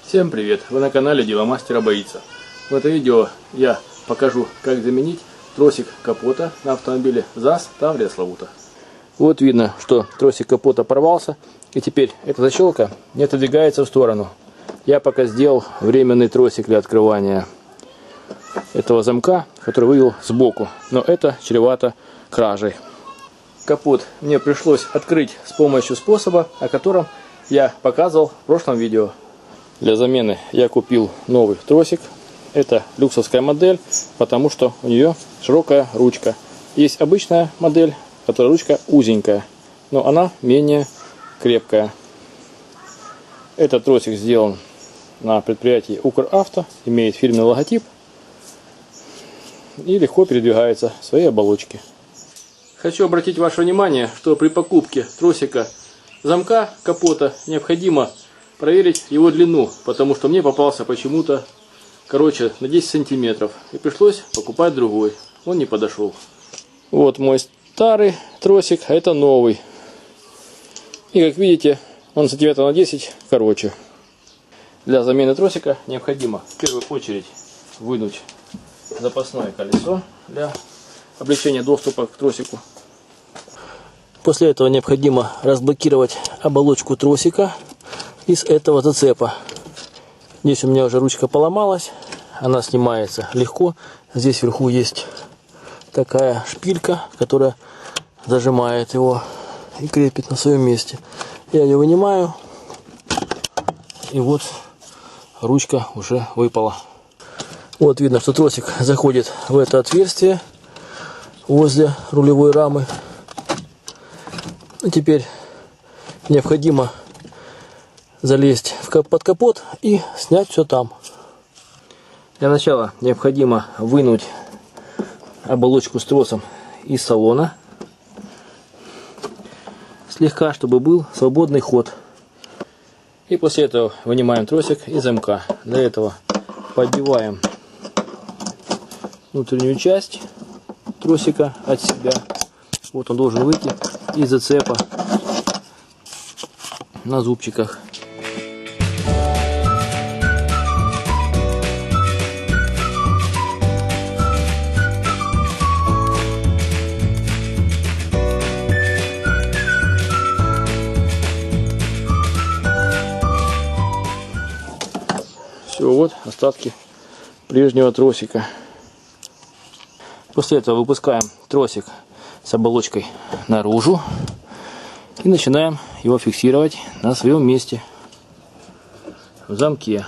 Всем привет! Вы на канале Деломастера Боится. В этом видео я покажу, как заменить тросик капота на автомобиле ЗАЗ Таврия Славута. Вот видно, что тросик капота порвался, и теперь эта защелка не отодвигается в сторону. Я пока сделал временный тросик для открывания этого замка, который вывел сбоку, но это чревато кражей. Капот мне пришлось открыть с помощью способа, о котором я показывал в прошлом видео. Для замены я купил новый тросик. Это люксовская модель, потому что у нее широкая ручка. Есть обычная модель, которая ручка узенькая, но она менее крепкая. Этот тросик сделан на предприятии Укравто, имеет фирменный логотип и легко передвигается в своей оболочке. Хочу обратить ваше внимание, что при покупке тросика замка капота необходимо проверить его длину, потому что мне попался почему-то короче на 10 сантиметров, и пришлось покупать другой, он не подошел. Вот мой старый тросик, а это новый, и как видите, он сантиметров на 10 короче. Для замены тросика необходимо в первую очередь вынуть запасное колесо для облегчения доступа к тросику. После этого необходимо разблокировать оболочку тросика из этого зацепа. Здесь у меня уже ручка поломалась, она снимается легко. Здесь вверху есть такая шпилька, которая зажимает его и крепит на своем месте. Я ее вынимаю, и вот ручка уже выпала. Вот видно, что тросик заходит в это отверстие возле рулевой рамы. И теперь необходимо залезть под капот и снять все там. Для начала необходимо вынуть оболочку с тросом из салона слегка, чтобы был свободный ход. И после этого вынимаем тросик из замка. Для этого поддеваем внутреннюю часть тросика от себя. Вот он должен выйти из зацепа на зубчиках. Все, вот остатки прежнего тросика. После этого выпускаем тросик с оболочкой наружу и начинаем его фиксировать на своем месте в замке.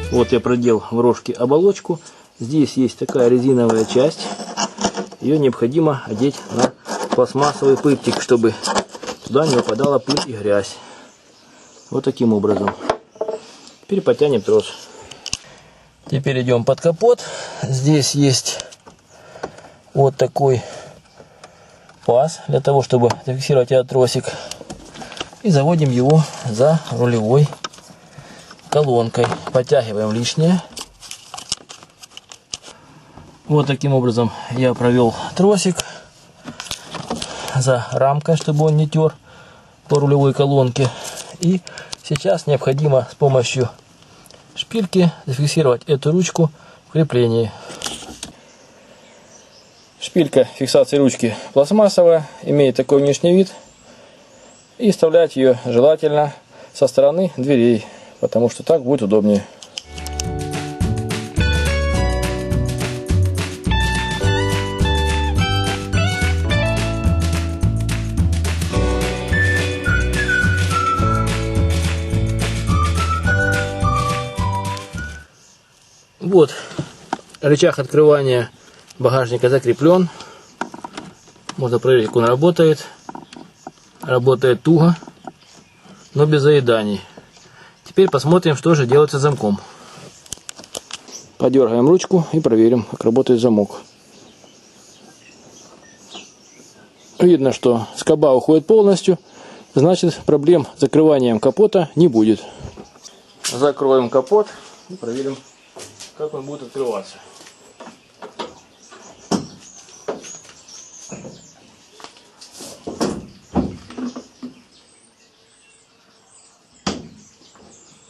Вот я продел в рожке оболочку. Здесь есть такая резиновая часть. Ее необходимо одеть на пластмассовый пыльтик, чтобы туда не попадала пыль и грязь. Вот таким образом. Теперь подтянем трос. Теперь идем под капот. Здесь есть вот такой паз для того, чтобы зафиксировать этот тросик. И заводим его за рулевой колонкой. Подтягиваем лишнее. Вот таким образом я провел тросик за рамкой, чтобы он не тер по рулевой колонке. И сейчас необходимо с помощью шпильки зафиксировать эту ручку в креплении. Шпилька фиксации ручки пластмассовая, имеет такой внешний вид. И вставлять ее желательно со стороны дверей, потому что так будет удобнее. Вот рычаг открывания багажника закреплен. Можно проверить, как он работает. Работает туго, но без заеданий. Теперь посмотрим, что же делается с замком. Подергаем ручку и проверим, как работает замок. Видно, что скоба уходит полностью, значит, проблем с закрыванием капота не будет. Закроем капот и проверим, как он будет открываться.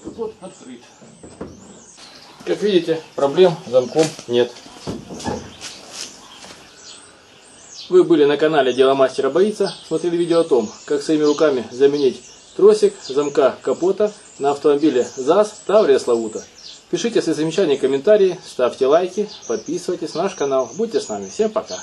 Капот открыт. Как видите, проблем с замком нет. Вы были на канале Дело мастера боится, смотрели видео о том, как своими руками заменить тросик замка капота на автомобиле ЗАЗ Таврия Славута. Пишите свои замечания и комментарии, ставьте лайки, подписывайтесь на наш канал. Будьте с нами. Всем пока.